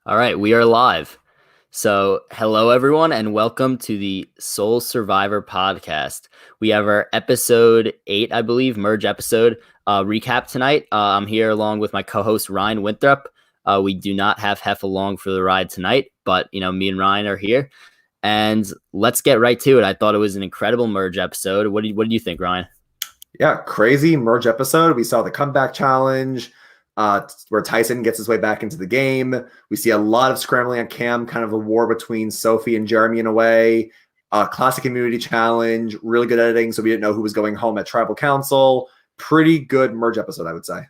All right, we are live. So, hello everyone, and welcome to the Soul Survivor podcast. We have our episode 8, I believe, merge episode recap tonight. I'm here along with my co-host Ryan Winthrop. We do not have Hef along for the ride tonight, but me and Ryan are here, and let's get right to it. I thought it was an incredible merge episode. What do you think, Ryan? Yeah, crazy merge episode. We saw the comeback challenge where Tyson gets his way back into the game. We see a lot of scrambling on Cam, kind of a war between Sophie and Jeremy in a way. Classic community challenge, really good editing, so we didn't know who was going home at Tribal Council. Pretty good merge episode, I would say.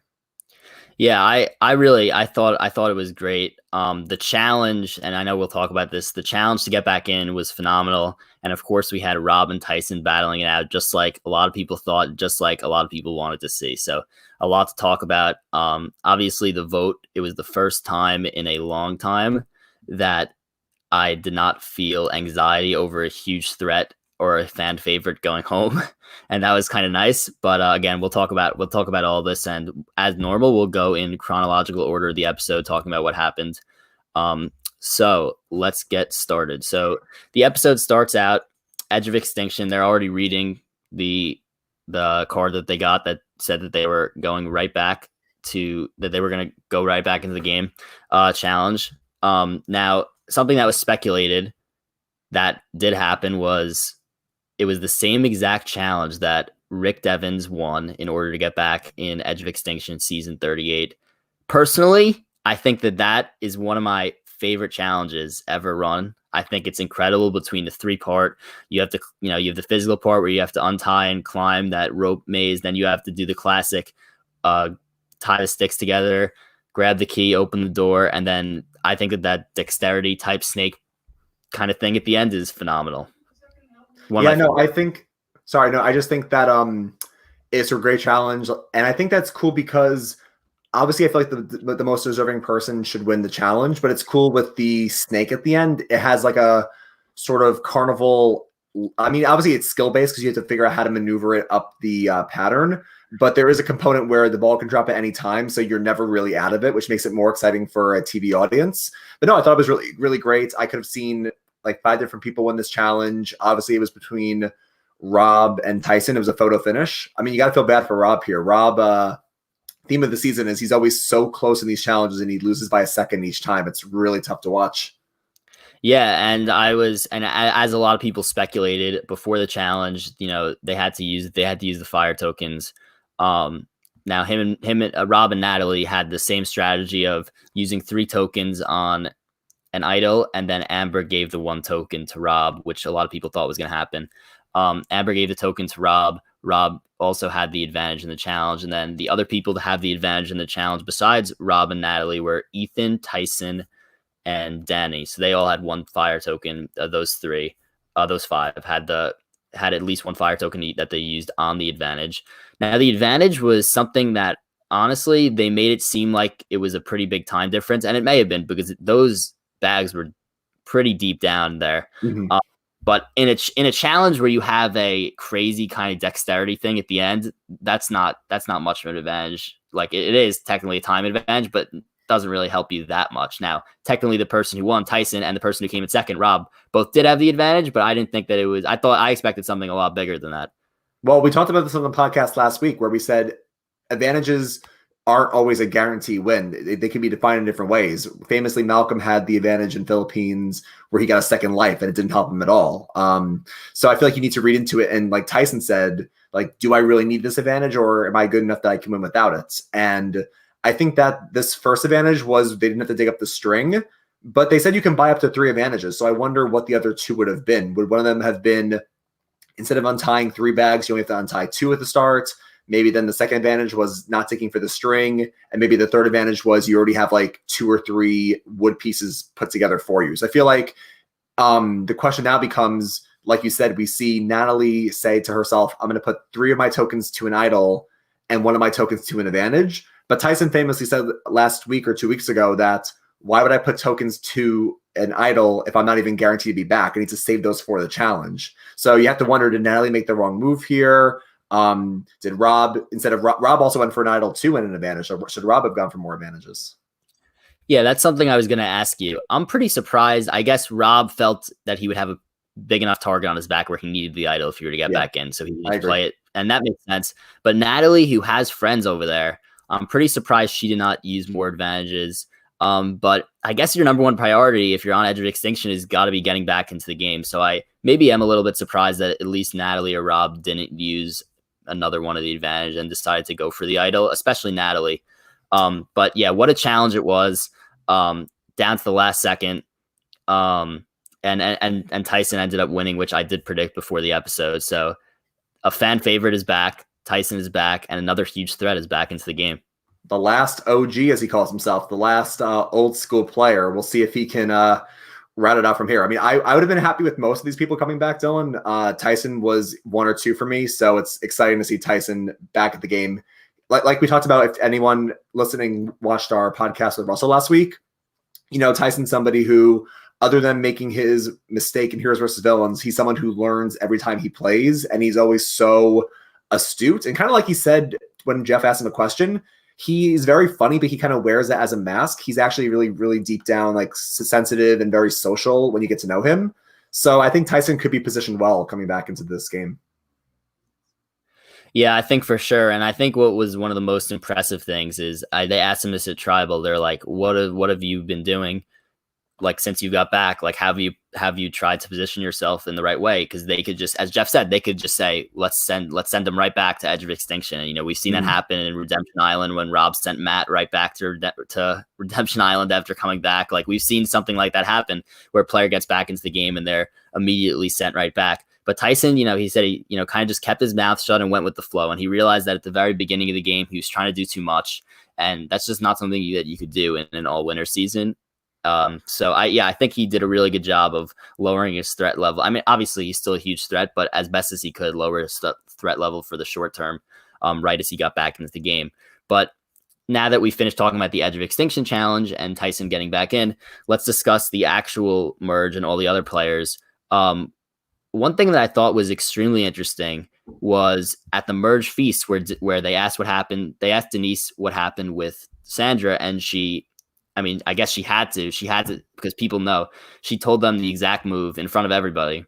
Yeah, I thought it was great. The challenge, and I know we'll talk about this, the challenge to get back in was phenomenal. And of course, we had Rob and Tyson battling it out, just like a lot of people thought, just like a lot of people wanted to see. So a lot to talk about. Obviously, the vote, it was the first time in a long time that I did not feel anxiety over a huge threat or a fan favorite going home, and that was kind of nice. But again, we'll talk about all this, and as normal, we'll go in chronological order of the episode, talking about what happened. So let's get started. So the episode starts out Edge of Extinction. They're already reading the card that they got that said that they were going right back to that they were going to go right back into the game challenge. Now something that was speculated that did happen was it was the same exact challenge that Rick Devens won in order to get back in Edge of Extinction season 38. Personally, I think that is one of my favorite challenges ever run. I think it's incredible between the 3-part. You have to, you have the physical part where you have to untie and climb that rope maze. Then you have to do the classic tie the sticks together, grab the key, open the door. And then I think that dexterity type snake kind of thing at the end is phenomenal. I just think that it's a great challenge, and I think that's cool because obviously I feel like the most deserving person should win the challenge, but it's cool with the snake at the end. It has like a sort of carnival. I mean, obviously it's skill based because you have to figure out how to maneuver it up the pattern, but there is a component where the ball can drop at any time, so you're never really out of it, which makes it more exciting for a TV audience. But no, I thought it was really, really great. I could have seen like 5 different people win this challenge. Obviously, it was between Rob and Tyson. It was a photo finish. I mean, you got to feel bad for Rob here. Rob, theme of the season is he's always so close in these challenges, and he loses by a second each time. It's really tough to watch. Yeah, and as a lot of people speculated before the challenge, they had to use the fire tokens. Now him and Rob and Natalie had the same strategy of using 3 tokens on an idol, and then Amber gave the 1 token to Rob, which a lot of people thought was going to happen. Amber gave the token to Rob. Rob also had the advantage in the challenge, and then the other people to have the advantage in the challenge besides Rob and Natalie were Ethan, Tyson, and Danny. So they all had 1 fire token. Those 5 had at least 1 fire token that they used on the advantage. Now the advantage was something that honestly they made it seem like it was a pretty big time difference, and it may have been because those bags were pretty deep down there. Mm-hmm. But in a challenge where you have a crazy kind of dexterity thing at the end, that's not much of an advantage. Like it is technically a time advantage, but doesn't really help you that much. Now, technically the person who won, Tyson, and the person who came in second, Rob, both did have the advantage, but I didn't think that it was, I expected something a lot bigger than that. Well, we talked about this on the podcast last week where we said advantages aren't always a guarantee win. They can be defined in different ways. Famously, Malcolm had the advantage in Philippines where he got a second life and it didn't help him at all. So I feel like you need to read into it. And like Tyson said, like, do I really need this advantage, or am I good enough that I can win without it? And I think that this first advantage was they didn't have to dig up the string, but they said you can buy up to 3 advantages. So I wonder what the other 2 would have been. Would one of them have been, instead of untying 3 bags, you only have to untie 2 at the start? Maybe then the second advantage was not digging for the string. And maybe the third advantage was you already have like 2 or 3 wood pieces put together for you. So I feel like the question now becomes, like you said, we see Natalie say to herself, I'm going to put 3 of my tokens to an idol and 1 of my tokens to an advantage. But Tyson famously said last week or 2 weeks ago that why would I put tokens to an idol if I'm not even guaranteed to be back? I need to save those for the challenge. So you have to wonder, did Natalie make the wrong move here? Did Rob, instead of Rob also went for an idol too and an advantage? Or should Rob have gone for more advantages? Yeah, that's something I was going to ask you. I'm pretty surprised. I guess Rob felt that he would have a big enough target on his back where he needed the idol if he were to get Yeah, back in. So he would I just agree. play it. And that makes sense. But Natalie, who has friends over there, I'm pretty surprised she did not use more advantages. But I guess your number one priority if you're on Edge of Extinction is got to be getting back into the game. So I maybe am a little bit surprised that at least Natalie or Rob didn't use another one of the advantage and decided to go for the idol, especially Natalie. But yeah, what a challenge it was. Down to the last second. And Tyson ended up winning, which I did predict before the episode. So a fan favorite is back, Tyson is back, and another huge threat is back into the game. The last OG, as he calls himself, the last old school player. We'll see if he can route it out from here. I mean, I would have been happy with most of these people coming back, Dylan. Tyson was one or two for me, so it's exciting to see Tyson back at the game. Like we talked about, if anyone listening watched our podcast with Russell last week, Tyson's somebody who, other than making his mistake in Heroes versus Villains, he's someone who learns every time he plays, and he's always so astute. And kind of like he said when Jeff asked him a question, he's very funny, but he kind of wears that as a mask. He's actually really, really deep down, like sensitive and very social when you get to know him. So I think Tyson could be positioned well coming back into this game. Yeah, I think for sure. And I think what was one of the most impressive things is they asked him this at Tribal. They're like, what have you been doing? Like, since you got back, like, have you tried to position yourself in the right way? Because they could just, as Jeff said, they could just say, let's send them right back to Edge of Extinction. And, we've seen that happen in Redemption Island when Rob sent Matt right back to Redemption Island after coming back. Like, we've seen something like that happen where a player gets back into the game and they're immediately sent right back. But Tyson, he said he, kind of just kept his mouth shut and went with the flow. And he realized that at the very beginning of the game, he was trying to do too much. And that's just not something that you could do in an all-winter season. So I think he did a really good job of lowering his threat level. I mean, obviously he's still a huge threat, but as best as he could lower his threat level for the short term, right as he got back into the game. But now that we finished talking about the Edge of Extinction challenge and Tyson getting back in, let's discuss the actual merge and all the other players. One thing that I thought was extremely interesting was at the merge feast where they asked what happened. They asked Denise what happened with Sandra, and I guess she had to because people know. She told them the exact move in front of everybody.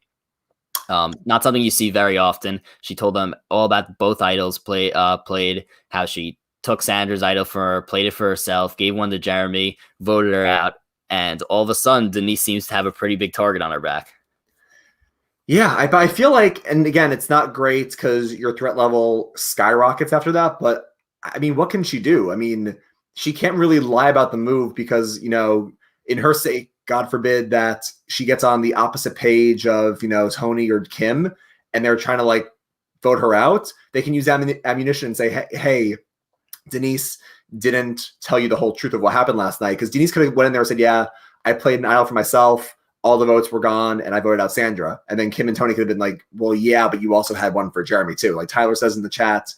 Not something you see very often. She told them all about both idols played, how she took Sandra's idol for her, played it for herself, gave one to Jeremy, voted her out, and all of a sudden Denise seems to have a pretty big target on her back. Yeah, I feel like, and again, it's not great because your threat level skyrockets after that, but I mean, what can she do? I mean, she can't really lie about the move because, in her sake, God forbid that she gets on the opposite page of, Tony or Kim, and they're trying to vote her out. They can use ammunition and say, hey, Denise didn't tell you the whole truth of what happened last night. Because Denise could have went in there and said, yeah, I played an idol for myself. All the votes were gone, and I voted out Sandra. And then Kim and Tony could have been like, well, yeah, but you also had one for Jeremy too. Like Tyler says in the chat,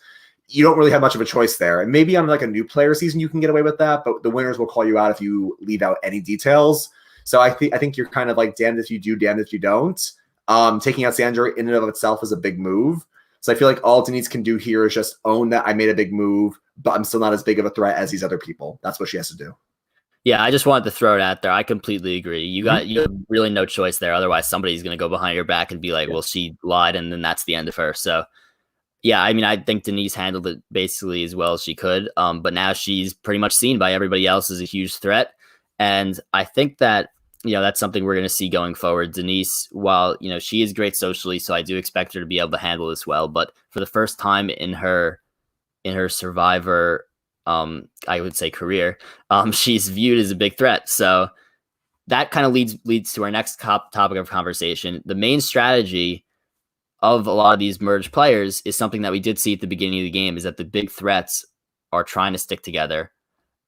you don't really have much of a choice there. And maybe on a new player season, you can get away with that, but the winners will call you out if you leave out any details. So I think you're kind of damned if you do, damned if you don't. Taking out Sandra in and of itself is a big move. So I feel like all Denise can do here is just own that I made a big move, but I'm still not as big of a threat as these other people. That's what she has to do. Yeah, I just wanted to throw it out there. I completely agree. You have really no choice there. Otherwise, somebody's going to go behind your back and be like, well, she lied, and then that's the end of her. So, yeah, I mean, I think Denise handled it basically as well as she could. But now she's pretty much seen by everybody else as a huge threat. And I think that, that's something we're going to see going forward. Denise, while, she is great socially, so I do expect her to be able to handle this well. But for the first time in her Survivor I would say career, she's viewed as a big threat. So that kind of leads to our next topic of conversation. The main strategy of a lot of these merged players is something that we did see at the beginning of the game, is that the big threats are trying to stick together.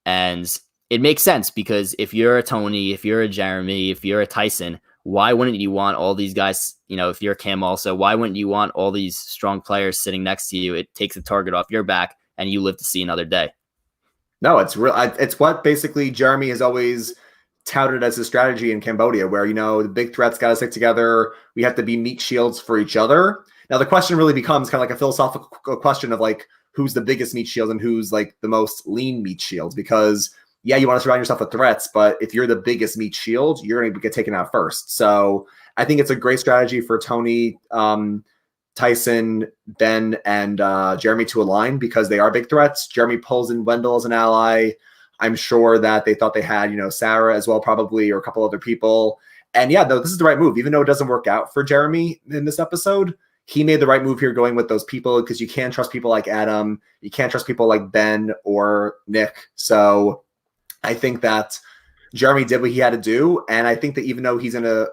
And it makes sense because if you're a Tony, if you're a Jeremy, if you're a Tyson, why wouldn't you want all these guys, if you're Kim also, why wouldn't you want all these strong players sitting next to you? It takes the target off your back and you live to see another day. No, it's real. It's what basically Jeremy has always touted as his strategy in Cambodia, where, the big threats got to stick together. We have to be meat shields for each other. Now, the question really becomes kind of like a philosophical question of who's the biggest meat shield and who's the most lean meat shields, because, yeah, you want to surround yourself with threats, but if you're the biggest meat shield, you're going to get taken out first. So I think it's a great strategy for Tony, Tyson, Ben, and Jeremy to align because they are big threats. Jeremy pulls in Wendell as an ally. I'm sure that they thought they had, Sarah as well, probably, or a couple other people. And yeah, no, this is the right move. Even though it doesn't work out for Jeremy in this episode, he made the right move here going with those people because you can't trust people like Adam. You can't trust people like Ben or Nick. So I think that Jeremy did what he had to do. And I think that even though he's going to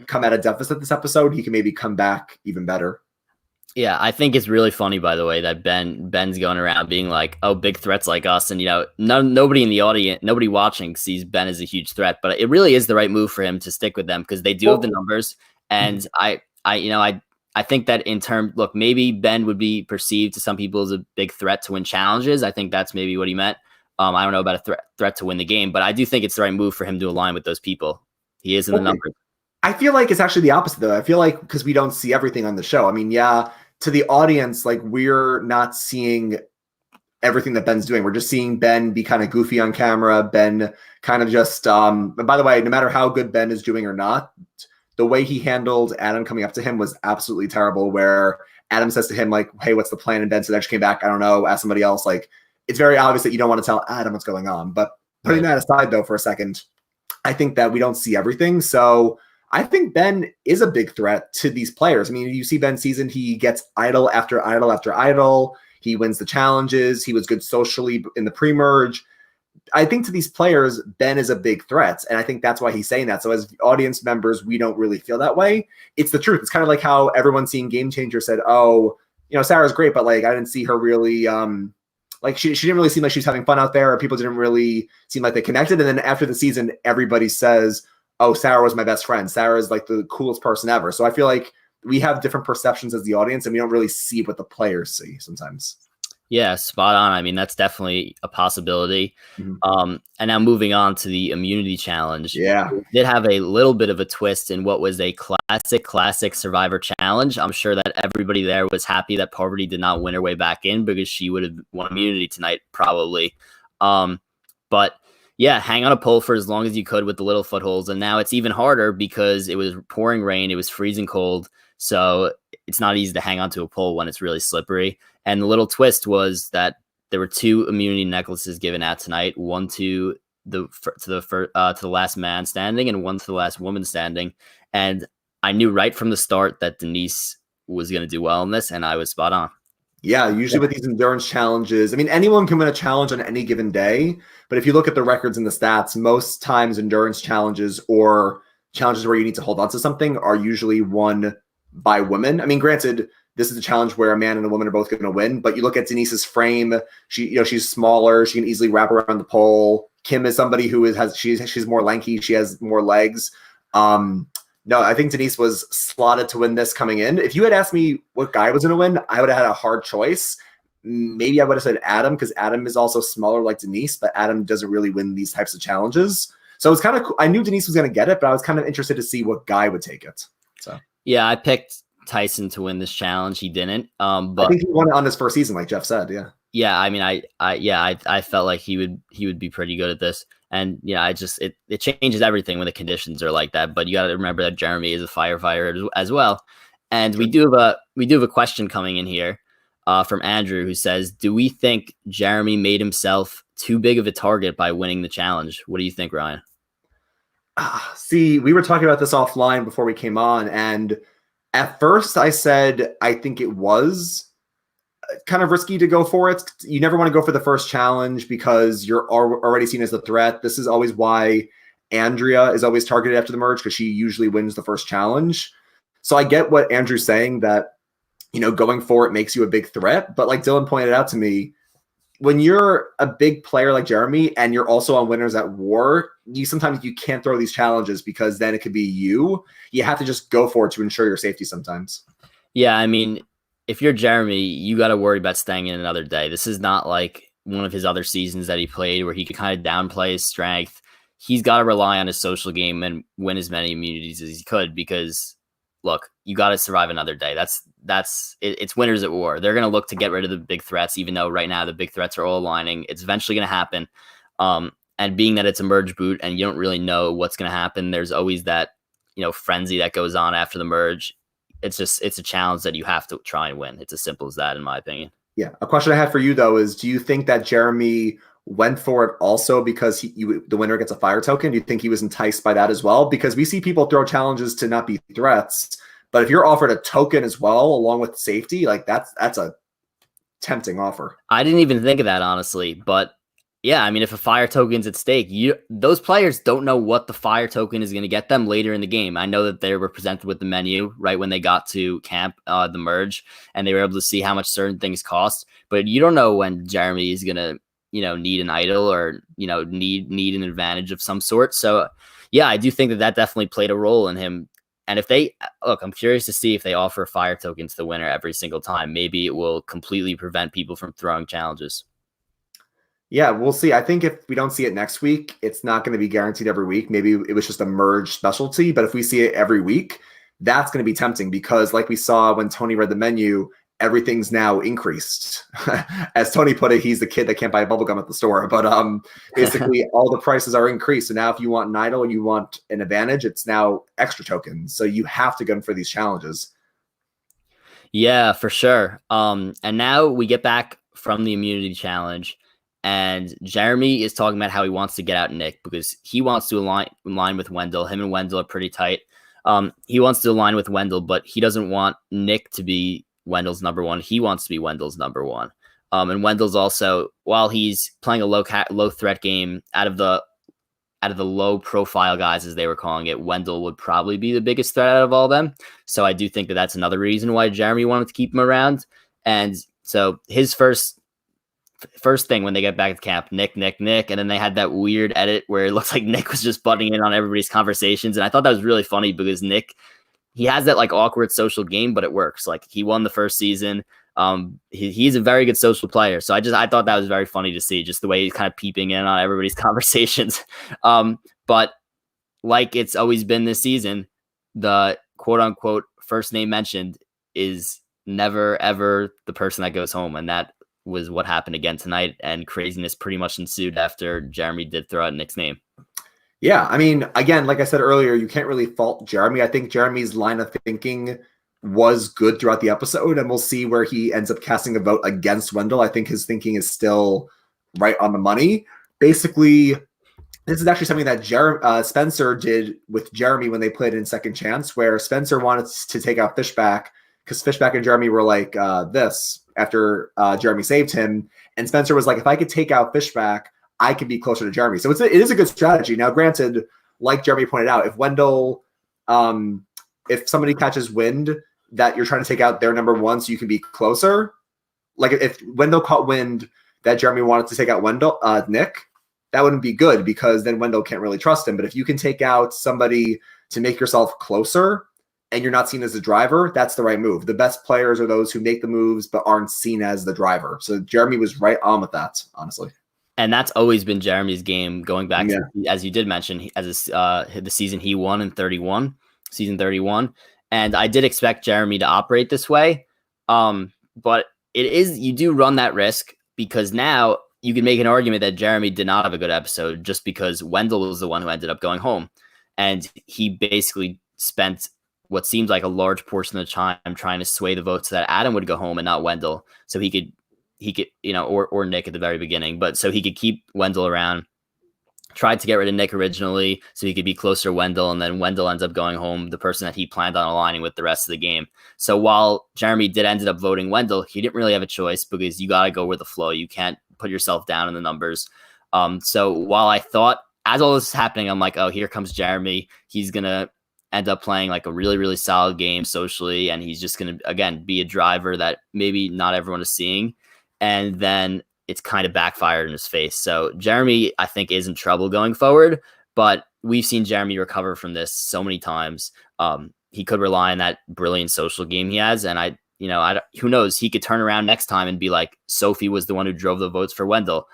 come at a deficit this episode, he can maybe come back even better. Yeah, I think it's really funny, by the way, that Ben's going around being like, "Oh, big threats like us," and nobody in the audience, nobody watching sees Ben as a huge threat. But it really is the right move for him to stick with them because they do have the numbers. And I think that look, maybe Ben would be perceived to some people as a big threat to win challenges. I think that's maybe what he meant. I don't know about a threat to win the game, but I do think it's the right move for him to align with those people. He is in the numbers. I feel like it's actually the opposite, though. I feel like because we don't see everything on the show. I mean, yeah, to the audience, like we're not seeing everything that Ben's doing. We're just seeing Ben be kind of goofy on camera. Ben kind of just, but by the way, no matter how good Ben is doing or not, the way he handled Adam coming up to him was absolutely terrible, where Adam says to him, like, "Hey, what's the plan?" And Ben said, "I just came back. I don't know. Ask somebody else." Like, it's very obvious that you don't want to tell Adam what's going on. But putting that aside, though, for a second, I think that we don't see everything. So I think Ben is a big threat to these players. I mean, you see Ben's season, he gets idol after idol after idol. He wins the challenges. He was good socially in the pre-merge. I think to these players, Ben is a big threat. And I think that's why he's saying that. So as audience members, we don't really feel that way. It's the truth. It's kind of like how everyone seeing Game Changer said, "Oh, Sarah's great, but like I didn't see her really like she didn't really seem like she was having fun out there, or people didn't really seem like they connected." And then after the season, everybody says, "Oh, Sarah was my best friend. Sarah is like the coolest person ever." So I feel like we have different perceptions as the audience, and we don't really see what the players see sometimes. Yeah, spot on. I mean, that's definitely a possibility. Mm-hmm. And now moving on to the immunity challenge. Yeah. It did have a little bit of a twist in what was a classic Survivor challenge. I'm sure that everybody there was happy that Parvati did not win her way back in because she would have won immunity tonight, probably. But yeah, hang on a pole for as long as you could with the little footholds. And now it's even harder because it was pouring rain. It was freezing cold. So it's not easy to hang onto a pole when it's really slippery. And the little twist was that there were 2 immunity necklaces given out tonight, one to the last man standing and one to the last woman standing. And I knew right from the start that Denise was going to do well in this, and I was spot on. Yeah, usually with these endurance challenges, I mean, anyone can win a challenge on any given day. But if you look at the records and the stats, most times endurance challenges or challenges where you need to hold on to something are usually won by women. I mean, granted, this is a challenge where a man and a woman are both going to win, but you look at Denise's frame, she's smaller, she can easily wrap around the pole. Kim is somebody who she's more lanky, she has more legs. No, I think Denise was slotted to win this coming in. If you had asked me what guy was going to win, I would have had a hard choice. Maybe I would have said Adam, because Adam is also smaller like Denise, but Adam doesn't really win these types of challenges. So it's kind of cool. I knew Denise was going to get it, but I was kind of interested to see what guy would take it. So yeah, I picked Tyson to win this challenge. He didn't. But I think he won it on his first season, like Jeff said. Yeah. Yeah, I mean, I felt like he would be pretty good at this. And yeah, it changes everything when the conditions are like that. But you got to remember that Jeremy is a firefighter as well. And we do have a question coming in here from Andrew, who says, "Do we think Jeremy made himself too big of a target by winning the challenge?" What do you think, Ryan? See, we were talking about this offline before we came on, and at first I said I think it was kind of risky to go for it. You never want to go for the first challenge because you're already seen as a threat. This is always why Andrea is always targeted after the merge, because she usually wins the first challenge. So I get what Andrew's saying, that going for it makes you a big threat. But like Dylan pointed out to me, when you're a big player like Jeremy and you're also on Winners at War, sometimes you can't throw these challenges because then it could be you. You have to just go for it to ensure your safety sometimes. Yeah, I mean, if you're Jeremy, you got to worry about staying in another day. This is not like one of his other seasons that he played where he could kind of downplay his strength. He's got to rely on his social game and win as many immunities as he could, because look, you got to survive another day. It's Winners at War. They're going to look to get rid of the big threats, even though right now the big threats are all aligning. It's eventually going to happen. And being that it's a merge boot and you don't really know what's going to happen, there's always that, frenzy that goes on after the merge. It's a challenge that you have to try and win. It's as simple as that, in my opinion. Yeah. A question I have for you, though, is do you think that Jeremy went for it also because the winner gets a fire token? Do you think he was enticed by that as well? Because we see people throw challenges to not be threats, but if you're offered a token as well, along with safety, like that's a tempting offer. I didn't even think of that, honestly, but yeah, I mean, if a fire token's at stake, those players don't know what the fire token is going to get them later in the game. I know that they were presented with the menu right when they got to camp, the merge, and they were able to see how much certain things cost. But you don't know when Jeremy is going to, need an idol or, need an advantage of some sort. So yeah, I do think that definitely played a role in him. And if they look, I'm curious to see if they offer a fire token to the winner every single time. Maybe it will completely prevent people from throwing challenges. Yeah, we'll see. I think if we don't see it next week, it's not going to be guaranteed every week. Maybe it was just a merge specialty, but if we see it every week, that's going to be tempting because like we saw when Tony read the menu, everything's now increased. As Tony put it, he's the kid that can't buy a bubblegum at the store, but basically all the prices are increased. So now if you want an idol and you want an advantage, it's now extra tokens. So you have to go for these challenges. Yeah, for sure. And now we get back from the immunity challenge. And Jeremy is talking about how he wants to get out Nick because he wants to align with Wendell. Him and Wendell are pretty tight. He wants to align with Wendell, but he doesn't want Nick to be Wendell's number one. He wants to be Wendell's number one. And Wendell's also, while he's playing a low threat game, out of the low profile guys, as they were calling it, Wendell would probably be the biggest threat out of all of them. So I do think that that's another reason why Jeremy wanted to keep him around. And so his first thing when they get back to camp, Nick, and then they had that weird edit where it looks like Nick was just butting in on everybody's conversations. And I thought that was really funny because Nick, he has that like awkward social game, but it works. Like he won the first season. He's a very good social player. So I thought that was very funny to see just the way he's kind of peeping in on everybody's conversations. But like it's always been this season, the quote unquote first name mentioned is never, ever the person that goes home. And that was what happened again tonight, and craziness pretty much ensued after Jeremy did throw out Nick's name. Yeah, I mean, again, like I said earlier, you can't really fault Jeremy. I think Jeremy's line of thinking was good throughout the episode, and we'll see where he ends up casting a vote against Wendell. I think his thinking is still right on the money. Basically, this is actually something that Spencer did with Jeremy when they played in Second Chance, where Spencer wanted to take out Fishback because Fishback and Jeremy were like this after Jeremy saved him. And Spencer was like, if I could take out Fishback, I could be closer to Jeremy. So it is a good strategy. Now, granted, like Jeremy pointed out, if Wendell, if somebody catches wind that you're trying to take out their number one so you can be closer, like if Wendell caught wind that Jeremy wanted to take out Nick, that wouldn't be good because then Wendell can't really trust him. But if you can take out somebody to make yourself closer, and you're not seen as a driver, that's the right move. The best players are those who make the moves but aren't seen as the driver. So Jeremy was right on with that, honestly. And that's always been Jeremy's game going back to, as you did mention, the season he won in season 31. And I did expect Jeremy to operate this way. But you do run that risk because now you can make an argument that Jeremy did not have a good episode just because Wendell was the one who ended up going home. And he basically spent what seems like a large portion of the time trying to sway the vote so that Adam would go home and not Wendell. So he could, or Nick at the very beginning, but so he could keep Wendell around, tried to get rid of Nick originally so he could be closer to Wendell. And then Wendell ends up going home, the person that he planned on aligning with the rest of the game. So while Jeremy ended up voting Wendell, he didn't really have a choice because you got to go with the flow. You can't put yourself down in the numbers. So while I thought as all this is happening, I'm like, oh, here comes Jeremy. He's going to end up playing like a really, really solid game socially. And he's just going to, again, be a driver that maybe not everyone is seeing. And then it's kind of backfired in his face. So Jeremy, I think, is in trouble going forward, but we've seen Jeremy recover from this so many times. He could rely on that brilliant social game he has. And who knows, he could turn around next time and be like, Sophie was the one who drove the votes for Wendell.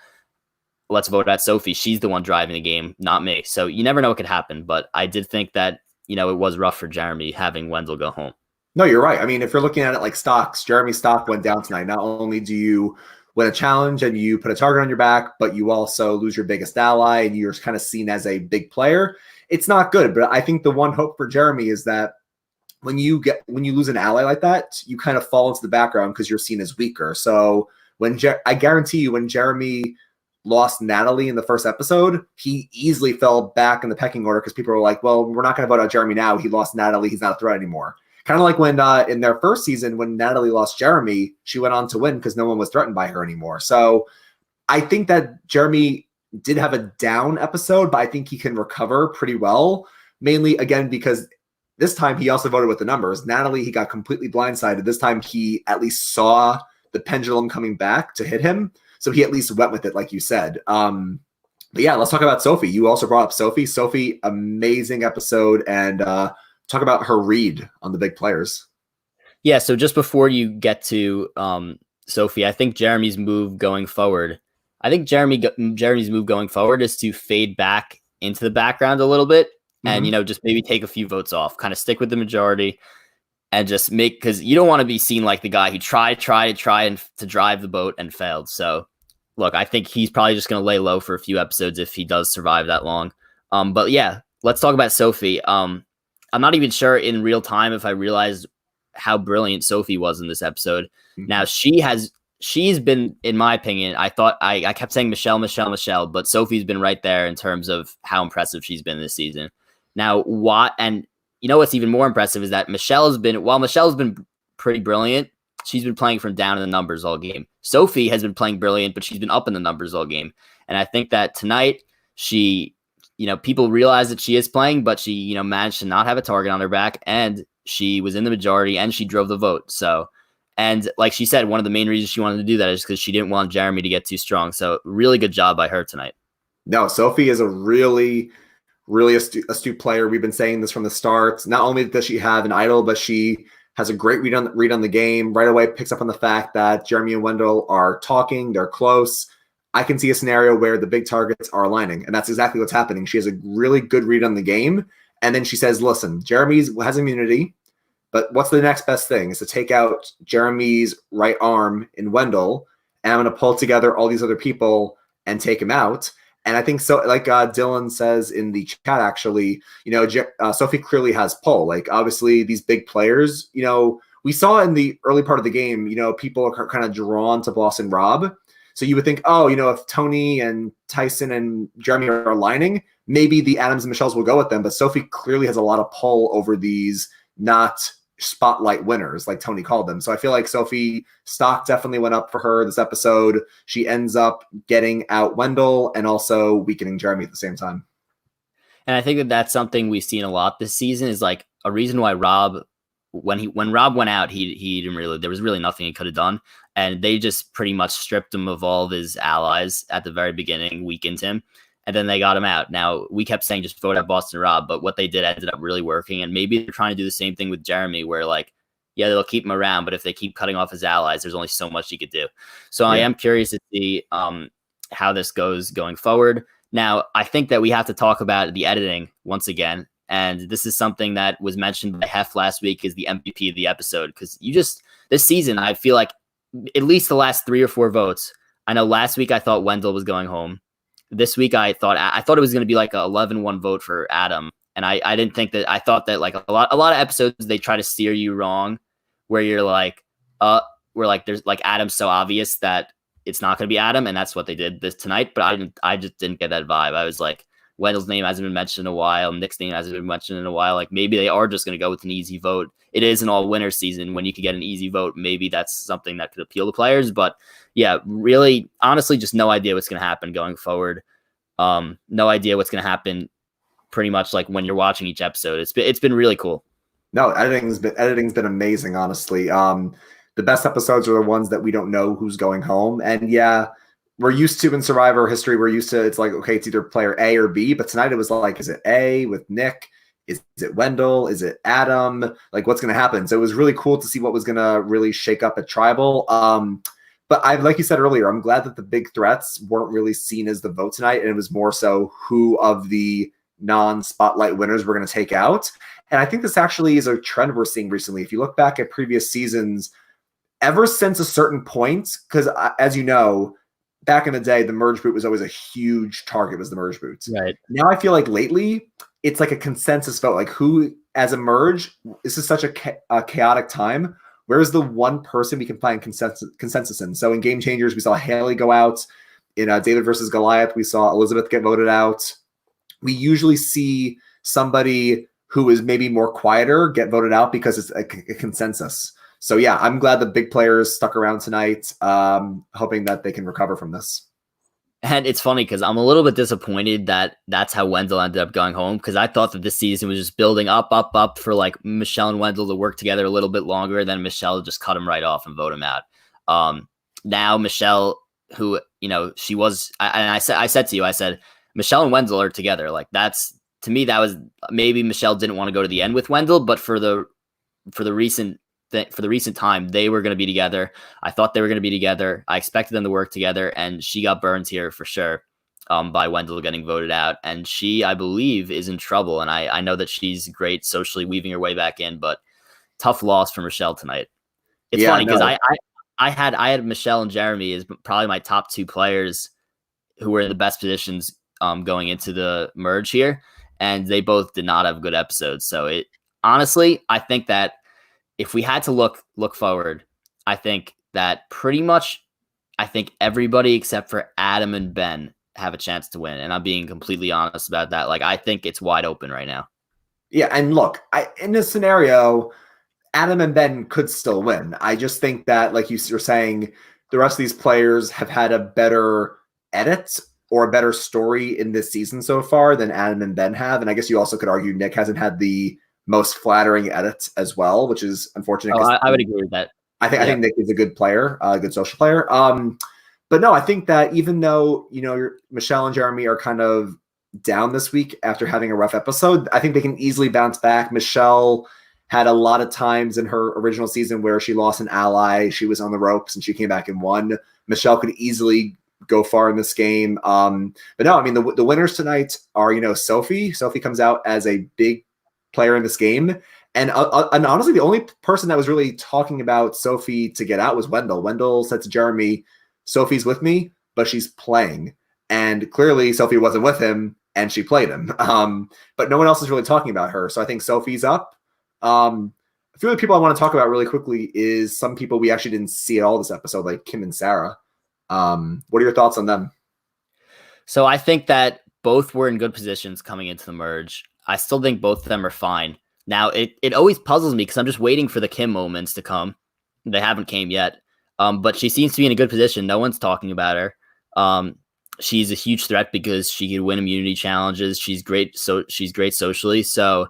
Let's vote at Sophie. She's the one driving the game, not me. So you never know what could happen. But I did think that, it was rough for Jeremy having Wendell go home. No, you're right. I mean, if you're looking at it like stocks, Jeremy's stock went down tonight. Not only do you win a challenge and you put a target on your back, but you also lose your biggest ally and you're kind of seen as a big player, it's not good. But I think the one hope for Jeremy is that when you lose an ally like that, you kind of fall into the background because you're seen as weaker. So I guarantee you, when Jeremy lost Natalie in the first episode, he easily fell back in the pecking order because people were like, well, we're not going to vote out Jeremy now. He lost Natalie. He's not a threat anymore. Kind of like when in their first season, when Natalie lost Jeremy, she went on to win because no one was threatened by her anymore. So I think that Jeremy did have a down episode, but I think he can recover pretty well, mainly, again, because this time he also voted with the numbers. Natalie, he got completely blindsided. This time he at least saw the pendulum coming back to hit him. So he at least went with it, like you said. But yeah, let's talk about Sophie. You also brought up Sophie. Sophie, amazing episode. And talk about her read on the big players. Yeah, so just before you get to Sophie, I think Jeremy's move going forward, Jeremy's move going forward is to fade back into the background a little bit. And, just maybe take a few votes off, kind of stick with the majority and just because you don't want to be seen like the guy who tried to drive the boat and failed. So look, I think he's probably just going to lay low for a few episodes if he does survive that long. But yeah, let's talk about Sophie. I'm not even sure in real time if I realized how brilliant Sophie was in this episode. Now she's been, in my opinion, I thought I kept saying Michelle, but Sophie's been right there in terms of how impressive she's been this season. Now, what's even more impressive is that Michelle's been pretty brilliant, she's been playing from down in the numbers all game. Sophie has been playing brilliant, but she's been up in the numbers all game. And I think that tonight she, people realize that she is playing, but she, managed to not have a target on her back, and she was in the majority and she drove the vote. So, and like she said, one of the main reasons she wanted to do that is because she didn't want Jeremy to get too strong. So really good job by her tonight. No, Sophie is a really astute player. We've been saying this from the start. Not only does she have an idol, but she has a great read on the game. Right away picks up on the fact that Jeremy and Wendell are talking. They're close. I can see a scenario where the big targets are aligning, and that's exactly what's happening. She has a really good read on the game, and then she says, listen, Jeremy has immunity, but what's the next best thing is to take out Jeremy's right arm in Wendell, and I'm going to pull together all these other people and take him out. And I think so, like Dylan says in the chat, actually, Sophie clearly has pull. Like, obviously, these big players, we saw in the early part of the game, people are kind of drawn to Boss and Rob. So you would think, if Tony and Tyson and Jeremy are aligning, maybe the Adams and Michelles will go with them. But Sophie clearly has a lot of pull over these not spotlight winners, like Tony called them. So I feel like Sophie stock definitely went up for her this episode. She ends up getting out Wendell and also weakening Jeremy at the same time. And I think that that's something we've seen a lot this season, is like a reason why Rob, when Rob went out, he didn't really, there was really nothing he could have done. And they just pretty much stripped him of all of his allies at the very beginning, weakened him. And then they got him out. Now, we kept saying just vote out Boston Rob, but what they did ended up really working. And maybe they're trying to do the same thing with Jeremy, where they'll keep him around, but if they keep cutting off his allies, there's only so much he could do. So I am curious to see how this goes going forward. Now, I think that we have to talk about the editing once again. And this is something that was mentioned by Hef last week as the MVP of the episode. Because this season, I feel like at least the last 3 or 4 votes. I know last week I thought Wendell was going home. This week I thought it was going to be like a 11-1 vote for Adam, and I didn't think that. I thought that like a lot of episodes they try to steer you wrong, where you're like, there's like Adam's so obvious that it's not going to be Adam, and that's what they did this tonight. But I just didn't get that vibe. I was like, Wendell's name hasn't been mentioned in a while, Nick's name hasn't been mentioned in a while. Like maybe they are just going to go with an easy vote. It is an all-winner season. When you could get an easy vote, maybe that's something that could appeal to players. But yeah, really, honestly, just no idea what's going to happen going forward. No idea what's going to happen pretty much like when you're watching each episode. It's been really cool. No, editing's been amazing, honestly. The best episodes are the ones that we don't know who's going home. And yeah, we're used to in Survivor history, it's like, okay, it's either player A or B, but tonight it was like, is it A with Nick? Is it Wendell? Is it Adam? Like, what's going to happen? So it was really cool to see what was going to really shake up at Tribal. But like you said earlier, I'm glad that the big threats weren't really seen as the vote tonight, and it was more so who of the non-spotlight winners we're going to take out. And I think this actually is a trend we're seeing recently. If you look back at previous seasons, ever since a certain point, because as you know, back in the day, the merge boot was always a huge target, was the merge boot. Right. Now I feel like lately it's like a consensus vote. Like who, as a merge, this is such a chaotic time. Where's the one person we can find consensus in? So in Game Changers, we saw Haley go out. In David versus Goliath, we saw Elizabeth get voted out. We usually see somebody who is maybe more quieter get voted out because it's a consensus. So yeah, I'm glad the big players stuck around tonight, hoping that they can recover from this. And it's funny because I'm a little bit disappointed that that's how Wendell ended up going home, because I thought that this season was just building up for like Michelle and Wendell to work together a little bit longer. Then Michelle just cut him right off and vote him out. Now Michelle, who, you know, she was, I said to you, I said, Michelle and Wendell are together. Like that's, to me, that was, maybe Michelle didn't want to go to the end with Wendell, but for the recent time, they were going to be together. I thought they were going to be together. I expected them to work together, and she got burned here for sure by Wendell getting voted out. And she, I believe, is in trouble. And I know that she's great socially weaving her way back in, but tough loss for Michelle tonight. It's funny because I had Michelle and Jeremy as probably my top two players who were in the best positions going into the merge here, and they both did not have good episodes. So it honestly, I think that if we had to look forward, I think that pretty much, I think everybody except for Adam and Ben have a chance to win. And I'm being completely honest about that. Like, I think it's wide open right now. Yeah, and look, in this scenario, Adam and Ben could still win. I just think that, like you're saying, the rest of these players have had a better edit or a better story in this season so far than Adam and Ben have. And I guess you also could argue Nick hasn't had the most flattering edits as well, which is unfortunate. I would agree with that. I think Nick is a good player, a good social player. But no, I think that even though, you know, Michelle and Jeremy are kind of down this week after having a rough episode, I think they can easily bounce back. Michelle had a lot of times in her original season where she lost an ally. She was on the ropes and she came back and won. Michelle could easily go far in this game. But no, I mean, the winners tonight are, you know, Sophie. Sophie comes out as a big player in this game. And honestly, the only person that was really talking about Sophie to get out was Wendell. Wendell said to Jeremy, Sophie's with me, but she's playing. And clearly Sophie wasn't with him and she played him. But no one else is really talking about her. So I think Sophie's up. A few of the people I want to talk about really quickly is some people we actually didn't see at all this episode, like Kim and Sarah. What are your thoughts on them? So I think that both were in good positions coming into the merge. I still think both of them are fine. Now, it always puzzles me because I'm just waiting for the Kim moments to come. They haven't came yet. But she seems to be in a good position. No one's talking about her. She's a huge threat because she could win immunity challenges. She's great. So she's great socially. So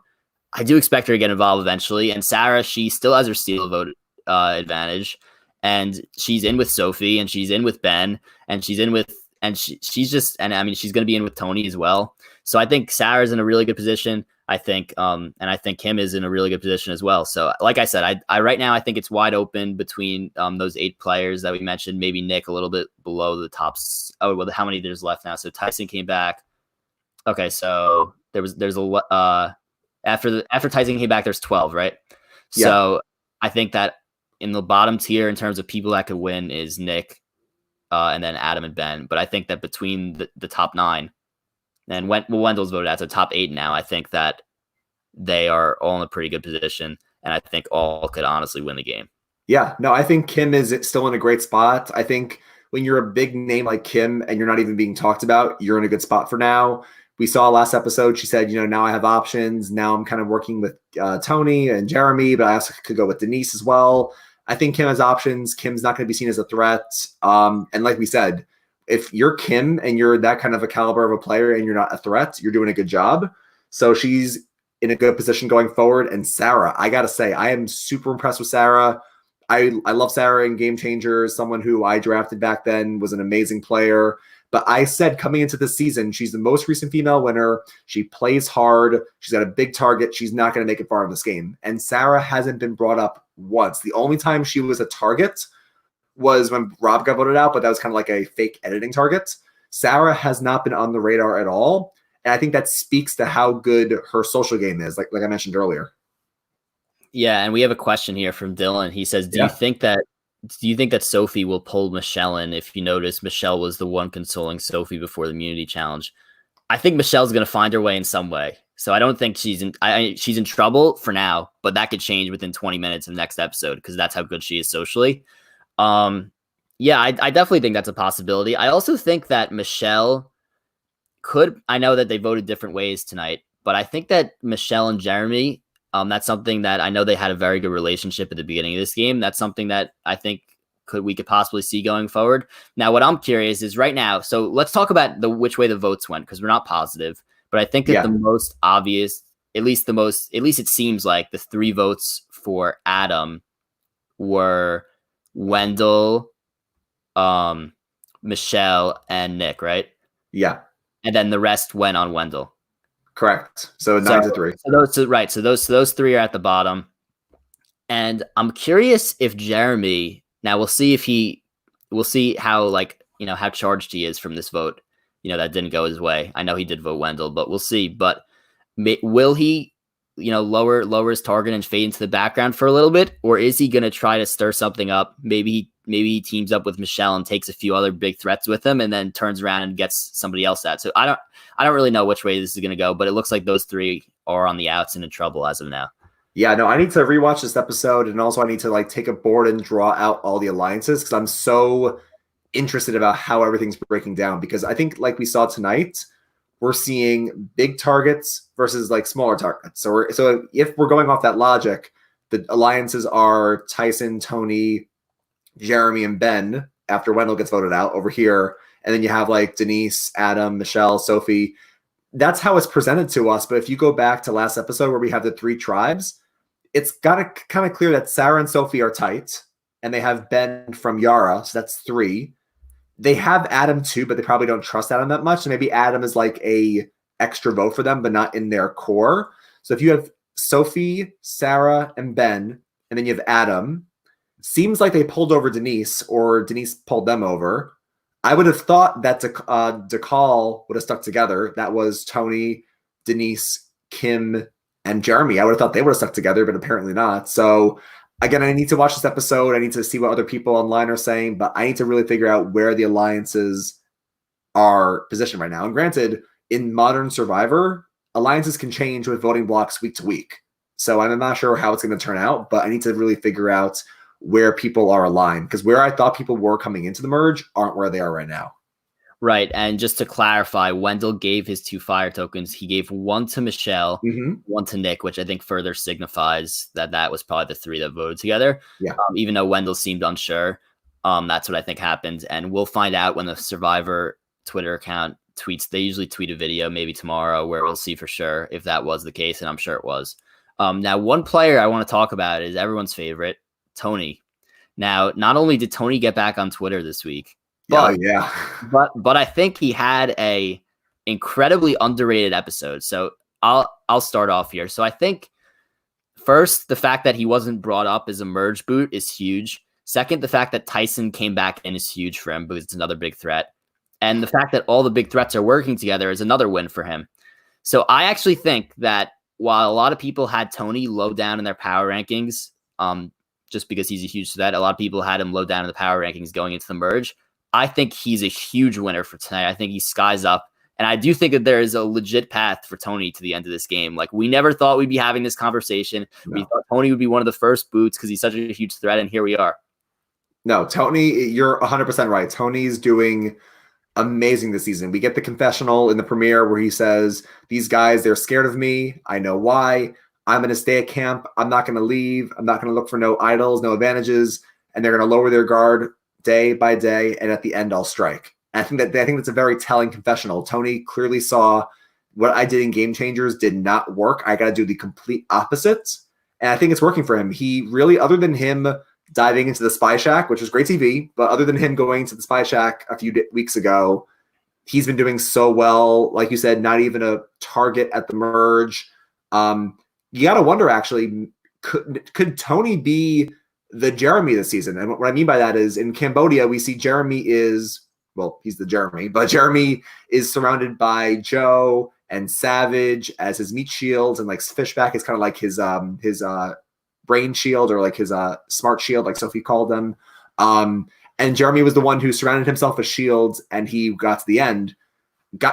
I do expect her to get involved eventually. And Sarah, she still has her steal vote advantage. And she's in with Sophie, and she's in with Ben, and she's in with, and she's just, and I mean, she's going to be in with Tony as well. So I think Sarah's in a really good position. I think, and I think Kim is in a really good position as well. So like I said, I right now, I think it's wide open between those 8 players that we mentioned, maybe Nick a little bit below the tops. Oh, well, how many there's left now? So Tyson came back. Okay. So there's a, after Tyson came back, there's 12, right? Yeah. So I think that in the bottom tier in terms of people that could win is Nick, and then Adam and Ben. But I think that between the top 9, and Wendell's voted out, so top 8 now, I think that they are all in a pretty good position, and I think all could honestly win the game. Yeah, no, I think Kim is still in a great spot. I think when you're a big name like Kim and you're not even being talked about, you're in a good spot for now. We saw last episode, she said, you know, now I have options. Now I'm kind of working with Tony and Jeremy, but I also could go with Denise as well. I think Kim has options. Kim's not going to be seen as a threat. And like we said, if you're Kim and you're that kind of a caliber of a player and you're not a threat, you're doing a good job. So she's in a good position going forward. And Sarah, I got to say, I am super impressed with Sarah. I love Sarah in Game Changers, someone who I drafted back then, was an amazing player. But I said coming into this season, she's the most recent female winner. She plays hard. She's got a big target. She's not going to make it far in this game. And Sarah hasn't been brought up once. The only time she was a target was when Rob got voted out, but that was kind of like a fake editing target. Sarah has not been on the radar at all. And I think that speaks to how good her social game is, like I mentioned earlier. Yeah, and we have a question here from Dylan. He says, do you think that do you think that Sophie will pull Michelle in? If you notice, Michelle was the one consoling Sophie before the immunity challenge. I think Michelle's going to find her way in some way. So I don't think she's in trouble for now, but that could change within 20 minutes of the next episode because that's how good she is socially. Um, yeah, I definitely think that's a possibility. I also think that Michelle could. I know that they voted different ways tonight, but I think that Michelle and Jeremy, that's something that I know they had a very good relationship at the beginning of this game. That's something that I think we could possibly see going forward. Now, what I'm curious is right now. So let's talk about which way the votes went because we're not positive, but I think that the most obvious, at least it seems like the 3 votes for Adam were Wendell, Michelle, and Nick, right? Yeah. And then the rest went on Wendell. Correct. So 9-3. So those 3 are at the bottom. And I'm curious if Jeremy, now we'll see how how charged he is from this vote. That didn't go his way. I know he did vote Wendell, but we'll see. But will he, lower his target and fade into the background for a little bit? Or is he going to try to stir something up? Maybe he teams up with Michelle and takes a few other big threats with him and then turns around and gets somebody else out. So I don't really know which way this is going to go, but it looks like those 3 are on the outs and in trouble as of now. Yeah, no, I need to rewatch this episode, and also I need to take a board and draw out all the alliances because I'm so interested about how everything's breaking down. Because I think, like we saw tonight, we're seeing big targets versus smaller targets. So if we're going off that logic, the alliances are Tyson, Tony, Jeremy, and Ben after Wendell gets voted out over here, and then you have Denise, Adam, Michelle, Sophie. That's how it's presented to us. But if you go back to last episode where we have the 3 tribes, it's got to kind of clear that Sarah and Sophie are tight, and they have Ben from Yara, so that's 3. They have Adam too, but they probably don't trust Adam that much. So maybe Adam is a extra vote for them, but not in their core. So if you have Sophie, Sarah, and Ben, and then you have Adam, seems like they pulled over Denise, or Denise pulled them over. I would have thought that DeCall would have stuck together. That was Tony, Denise, Kim, and Jeremy. I would have thought they would have stuck together, but apparently not. So again, I need to watch this episode. I need to see what other people online are saying, but I need to really figure out where the alliances are positioned right now. And granted, in modern Survivor, alliances can change with voting blocks week to week. So I'm not sure how it's going to turn out, but I need to really figure out where people are aligned, because where I thought people were coming into the merge aren't where they are right now. Right. And just to clarify, Wendell gave his 2 fire tokens. He gave 1 to Michelle, 1 to Nick, which I think further signifies that was probably the 3 that voted together. Yeah. Even though Wendell seemed unsure, that's what I think happened. And we'll find out when the Survivor Twitter account tweets. They usually tweet a video maybe tomorrow where we'll see for sure if that was the case. And I'm sure it was. Now, one player I want to talk about is everyone's favorite, Tony. Now, not only did Tony get back on Twitter this week, but I think he had a incredibly underrated episode. So I'll start off here. So I think first, the fact that he wasn't brought up as a merge boot is huge. Second, the fact that Tyson came back in is huge for him because it's another big threat. And the fact that all the big threats are working together is another win for him. So I actually think that while a lot of people had Tony low down in their power rankings, just because he's a huge threat, a lot of people had him low down in the power rankings going into the merge. I think he's a huge winner for tonight. I think he skies up. And I do think that there is a legit path for Tony to the end of this game. We never thought we'd be having this conversation. No. We thought Tony would be one of the first boots because he's such a huge threat, and here we are. No, Tony, you're 100% right. Tony's doing amazing this season. We get the confessional in the premiere where he says, these guys, they're scared of me. I know why. I'm going to stay at camp. I'm not going to leave. I'm not going to look for no idols, no advantages. And they're going to lower their guard day by day, and at the end I'll strike. And I think that's a very telling confessional. Tony clearly saw what I did in Game Changers did not work. I got to do the complete opposite, and I think it's working for him. He really, other than him diving into the Spy Shack, which was great TV, but other than him going to the Spy Shack a few weeks ago, he's been doing so well. Like you said, not even a target at the merge. You got to wonder, actually, could Tony be the Jeremy this season? And what I mean by that is in Cambodia, we see Jeremy is, well, he's the Jeremy, but Jeremy is surrounded by Joe and Savage as his meat shields, and Fishback is kind of like his brain shield, or his smart shield, like Sophie called them. And Jeremy was the one who surrounded himself with shields, and he got to the end.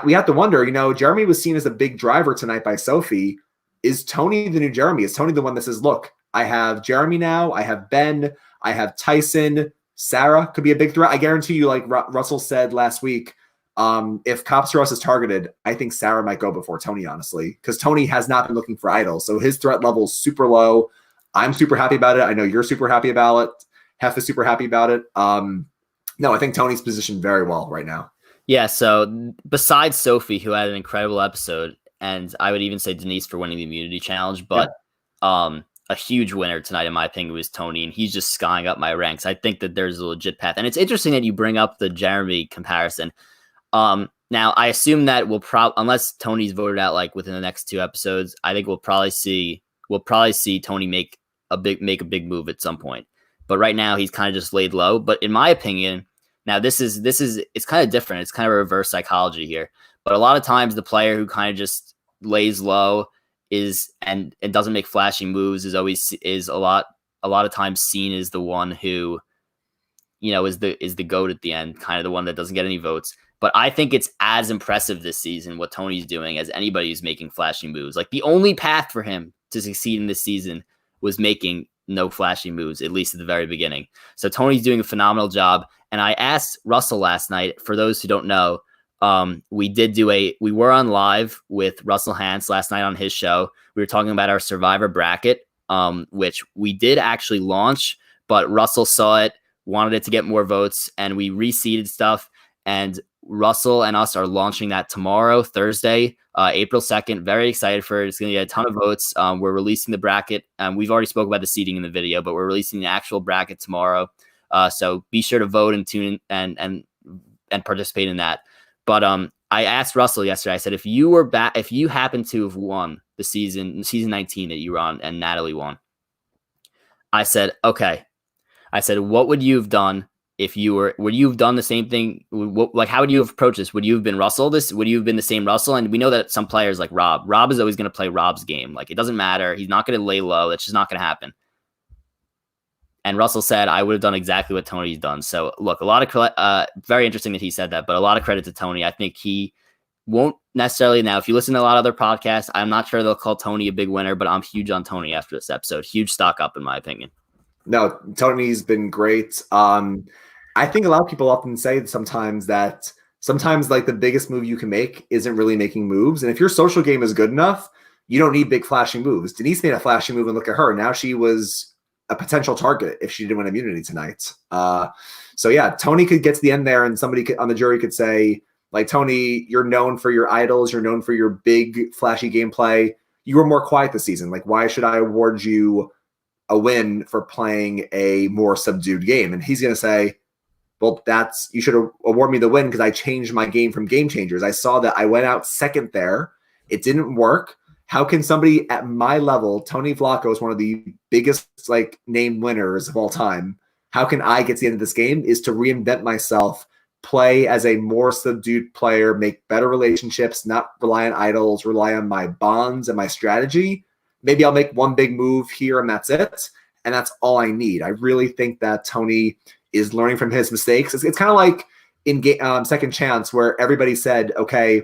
We have to wonder, Jeremy was seen as a big driver tonight by Sophie. Is Tony the new Jeremy? Is Tony the one that says, look, I have Jeremy now, I have Ben, I have Tyson, Sarah could be a big threat. I guarantee you, like Russell said last week, if Cops R Us is targeted, I think Sarah might go before Tony, honestly, because Tony has not been looking for idols. So his threat level is super low. I'm super happy about it. I know you're super happy about it. Hef is super happy about it. No, I think Tony's positioned very well right now. Yeah, so besides Sophie, who had an incredible episode, and I would even say Denise for winning the immunity challenge, but a huge winner tonight, in my opinion, was Tony, and he's just skying up my ranks. I think that there's a legit path. And it's interesting that you bring up the Jeremy comparison. Now, I assume that unless Tony's voted out like within the next 2 episodes, I think we'll probably see Tony make a big move at some point. But right now, he's kind of just laid low. But in my opinion, now it's kind of different. It's kind of a reverse psychology here. But a lot of times, the player who kind of just lays low and doesn't make flashy moves is a lot of times seen as the one who, is the GOAT at the end, kind of the one that doesn't get any votes. But I think it's as impressive this season what Tony's doing as anybody who's making flashy moves. Like the only path for him to succeed in this season was making no flashy moves, at least at the very beginning. So Tony's doing a phenomenal job. And I asked Russell last night, for those who don't know, we were on live with Russell Hantz last night on his show. We were talking about our Survivor bracket, which we did actually launch, but Russell saw it, wanted it to get more votes, and we reseeded stuff. And Russell and us are launching that tomorrow, Thursday, April 2nd. Very excited for it. It's going to get a ton of votes. We're releasing the bracket. We've already spoke about the seeding in the video, but we're releasing the actual bracket tomorrow. So be sure to vote and tune in and participate in that. But I asked Russell yesterday, I said, if you happen to have won the season 19 that you were on and Natalie won, I said, okay. I said, what would you have done if would you have done the same thing? How would you have approached this? Would you have been Russell? Would you have been the same Russell? And we know that some players like Rob is always going to play Rob's game. Like, it doesn't matter. He's not going to lay low. That's just not going to happen. And Russell said, I would have done exactly what Tony's done. So look, very interesting that he said that, but a lot of credit to Tony. I think he won't necessarily now, if you listen to a lot of other podcasts, I'm not sure they'll call Tony a big winner, but I'm huge on Tony after this episode. Huge stock up in my opinion. No, Tony's been great. I think a lot of people often say sometimes like the biggest move you can make isn't really making moves. And if your social game is good enough, you don't need big flashing moves. Denise made a flashy move, and look at her. Now she was a potential target if she didn't win immunity tonight. So yeah, Tony could get to the end there, and somebody on the jury could say, like, Tony, you're known for your idols. You're known for your big flashy gameplay. You were more quiet this season. Like, why should I award you a win for playing a more subdued game? And he's going to say, well, you should award me the win because I changed my game from Game Changers. I saw that I went out second there. It didn't work. How can somebody at my level, Tony Vlaco is one of the biggest name winners of all time. How can I get to the end of this game is to reinvent myself, play as a more subdued player, make better relationships, not rely on idols, rely on my bonds and my strategy. Maybe I'll make one big move here and that's it. And that's all I need. I really think that Tony is learning from his mistakes. It's kind of like in Second Chance where everybody said, okay,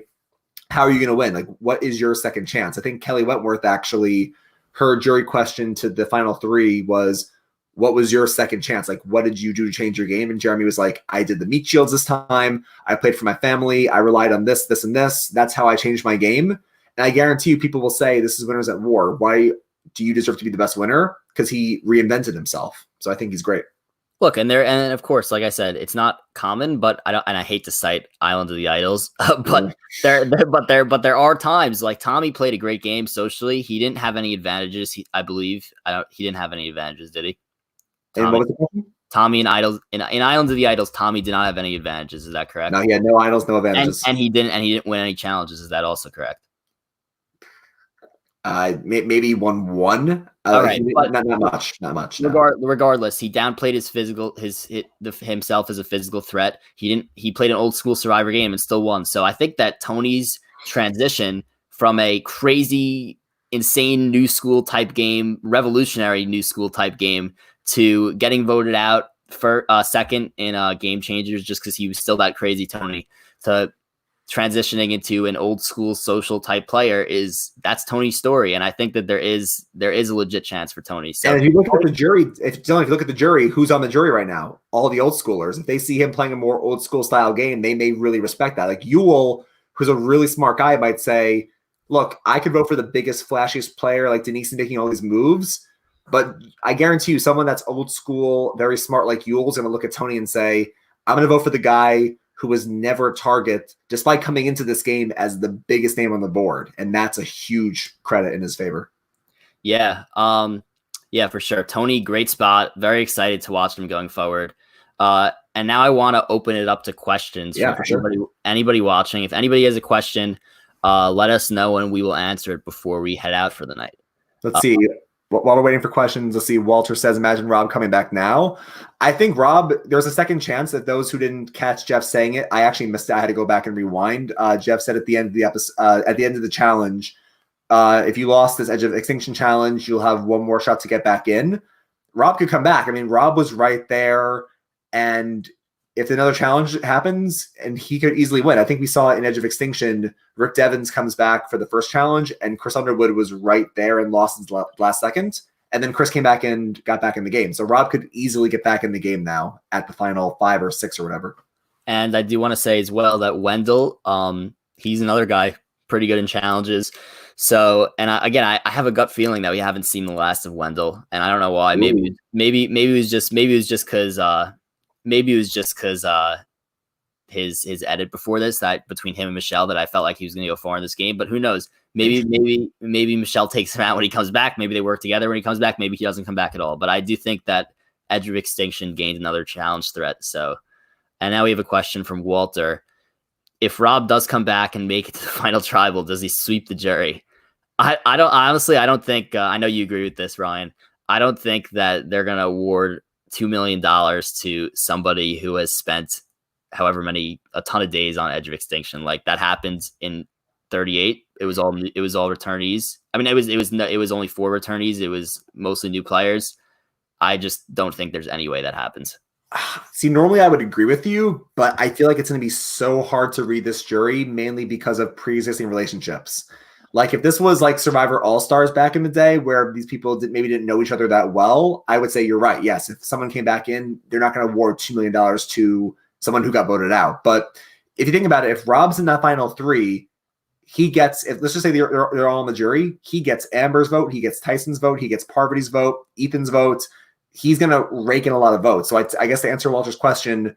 how are you going to win? Like, what is your second chance? I think Kelly Wentworth actually, her jury question to the final 3 was, what was your second chance? Like, what did you do to change your game? And Jeremy was like, I did the meat shields this time. I played for my family. I relied on this, this, and this. That's how I changed my game. And I guarantee you people will say, this is Winners at War. Why do you deserve to be the best winner? Because he reinvented himself. So I think he's great. Look, and of course, like I said, it's not common, but I hate to cite Island of the Idols, but there are times like Tommy played a great game socially. He didn't have any advantages. He didn't have any advantages, did he? And what was the question? Tommy in Idols in Islands of the Idols, Tommy did not have any advantages. Is that correct? No, he had no idols, no advantages, and he didn't win any challenges. Is that also correct? Maybe won one. All right, not much. No. Regardless, he downplayed himself as a physical threat. He played an old school Survivor game and still won. So I think that Tony's transition from a crazy, insane new school type game, revolutionary new school type game, to getting voted out second in game changers, just because he was still that crazy Tony, to transitioning into an old school social type player that's Tony's story. And I think that there is a legit chance for Tony. So and if you look at the jury, if you look at the jury, who's on the jury right now? All the old schoolers. If they see him playing a more old school style game, they may really respect that. Like Ewell, who's a really smart guy, might say, look, I could vote for the biggest, flashiest player like Denise and making all these moves. But I guarantee you, someone that's old school, very smart like Ewell is going to look at Tony and say, I'm going to vote for the guy who was never a target, despite coming into this game as the biggest name on the board. And that's a huge credit in his favor. Yeah. Yeah, for sure. Tony, great spot. Very excited to watch him going forward. And now I want to open it up to questions. Yeah, for sure. Anybody watching. If anybody has a question, let us know and we will answer it before we head out for the night. Let's see. While we're waiting for questions, let's see. Walter says, imagine Rob coming back now. I think Rob, there's a second chance that those who didn't catch Jeff saying it, I actually missed it. I had to go back and rewind. Jeff said at the end of the episode, at the end of the challenge, if you lost this Edge of Extinction challenge, you'll have one more shot to get back in. Rob could come back. I mean, Rob was right there. And if another challenge happens, and he could easily win. I think we saw it in Edge of Extinction. Rick Devens comes back for the first challenge, and Chris Underwood was right there and lost his last second. And then Chris came back and got back in the game. So Rob could easily get back in the game now at the final 5 or 6 or whatever. And I do want to say as well that Wendell, he's another guy pretty good in challenges. So, and I have a gut feeling that we haven't seen the last of Wendell, and I don't know why. Maybe it was just because his edit before this, that between him and Michelle, that I felt like he was going to go far in this game. But who knows? Maybe Michelle takes him out when he comes back. Maybe they work together when he comes back. Maybe he doesn't come back at all. But I do think that Edge of Extinction gained another challenge threat. So, and now we have a question from Walter. If Rob does come back and make it to the final tribal, does he sweep the jury? I don't think, I know you agree with this, Ryan. I don't think that they're going to award $2 million to somebody who has spent a ton of days on Edge of Extinction. Like that happened in 38. It was all returnees. I mean, it was only 4 returnees. It was mostly new players. I just don't think there's any way that happens. See, normally I would agree with you, but I feel like it's going to be so hard to read this jury, mainly because of pre-existing relationships. Like if this was like Survivor All-Stars back in the day where these people maybe didn't know each other that well, I would say you're right. Yes, if someone came back in, they're not going to award $2 million to someone who got voted out. But if you think about it, if Rob's in that final 3, he gets, let's just say they're all on the jury, he gets Amber's vote, he gets Tyson's vote, he gets Parvati's vote, Ethan's vote. He's going to rake in a lot of votes. So I guess to answer Walter's question,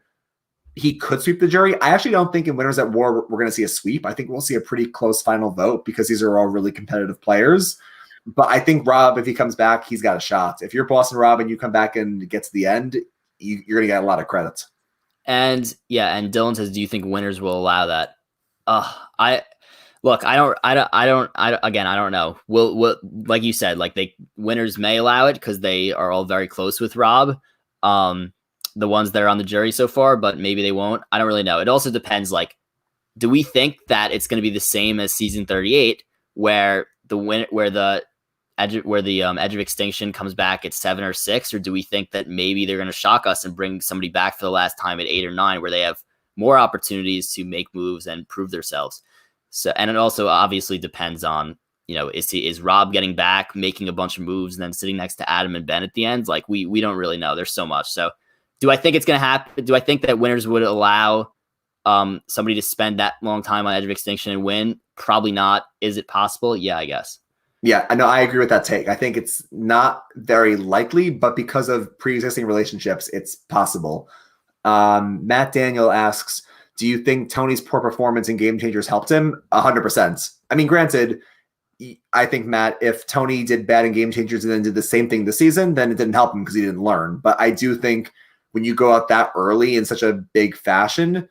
he could sweep the jury. I actually don't think in Winners at War we're going to see a sweep. I think we'll see a pretty close final vote because these are all really competitive players. But I think Rob, if he comes back, he's got a shot. If you're Boston Rob and you come back and get to the end, you're going to get a lot of credits. And yeah, and Dylan says, do you think Winners will allow that? I don't know. We'll like you said, like Winners may allow it because they are all very close with Rob. The ones that are on the jury so far, but maybe they won't. I don't really know. It also depends. Like, do we think that it's going to be the same as season 38, where the Edge of Extinction comes back at 7 or 6, or do we think that maybe they're going to shock us and bring somebody back for the last time at 8 or 9, where they have more opportunities to make moves and prove themselves? So, and it also obviously depends on, is Rob getting back, making a bunch of moves, and then sitting next to Adam and Ben at the end? Like we don't really know. There's so much. So, do I think it's going to happen? Do I think that Winners would allow somebody to spend that long time on Edge of Extinction and win? Probably not. Is it possible? Yeah, I guess. Yeah, I know. I agree with that take. I think it's not very likely, but because of pre-existing relationships, it's possible. Matt Daniel asks, do you think Tony's poor performance in Game Changers helped him? 100%. I mean, granted, I think, Matt, if Tony did bad in Game Changers and then did the same thing this season, then it didn't help him because he didn't learn. But I do think when you go out that early in such a big fashion,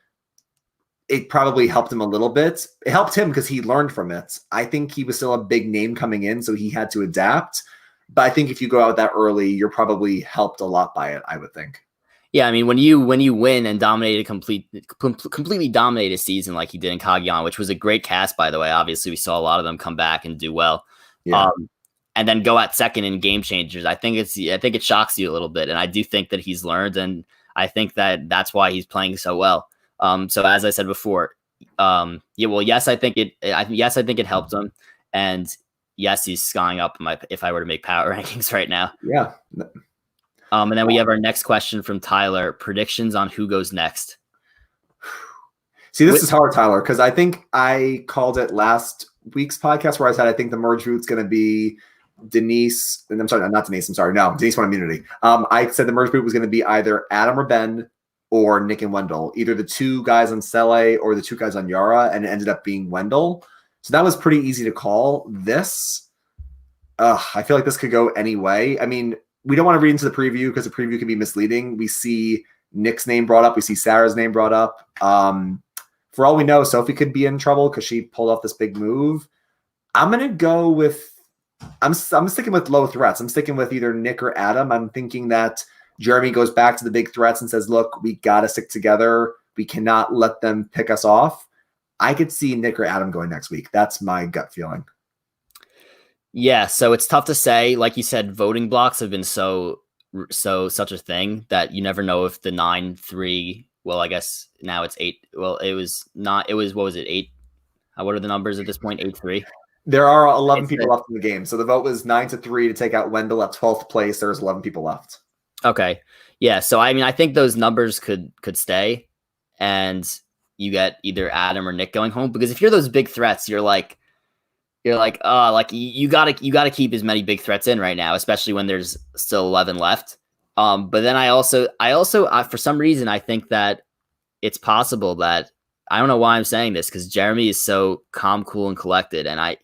it probably helped him a little bit. It helped him because he learned from it. I think he was still a big name coming in, so he had to adapt. But I think if you go out that early, you're probably helped a lot by it, I would think. Yeah, I mean, when you win and completely dominate a season like he did in Cagayan, which was a great cast, by the way. Obviously, we saw a lot of them come back and do well. Yeah. and then go at second in game changers. I think it shocks you a little bit, and I do think that he's learned, and I think that that's why he's playing so well. So as I said before, yes, I think it helped him, and yes, he's skying up if I were to make power rankings right now. Yeah. And then we have our next question from Tyler: predictions on who goes next. See, this is hard, Tyler, because I think I called it last week's podcast where I said I think the merge route's going to be Denise. And I'm sorry, not Denise. I'm sorry. No, Denise won immunity. I said the merge route was going to be either Adam or Ben or Nick and Wendell, either the two guys on Sele or the two guys on Yara, and it ended up being Wendell. So that was pretty easy to call. This, I feel like this could go any way. I mean, we don't want to read into the preview because the preview can be misleading. We see Nick's name brought up. We see Sarah's name brought up. For all we know, Sophie could be in trouble because she pulled off this big move. I'm going to go with I'm sticking with low threats. I'm sticking with either Nick or Adam. I'm thinking that Jeremy goes back to the big threats and says, look, we got to stick together. We cannot let them pick us off. I could see Nick or Adam going next week. That's my gut feeling. Yeah, so it's tough to say. Like you said, voting blocks have been such a thing that you never know if the 9-3. Well, I guess now it's 8. Well, it was not. It was, what was it, 8? What are the numbers at this point? 8-3. There are 11 people left in the game. So the vote was 9-3 to take out Wendell at 12th place. There's 11 people left. Okay. Yeah. So, I mean, I think those numbers could stay, and you get either Adam or Nick going home, because if you're those big threats, you're like, oh, like you gotta keep as many big threats in right now, especially when there's still 11 left. But then I also for some reason, I think that it's possible that, I don't know why I'm saying this, because Jeremy is so calm, cool, and collected. And I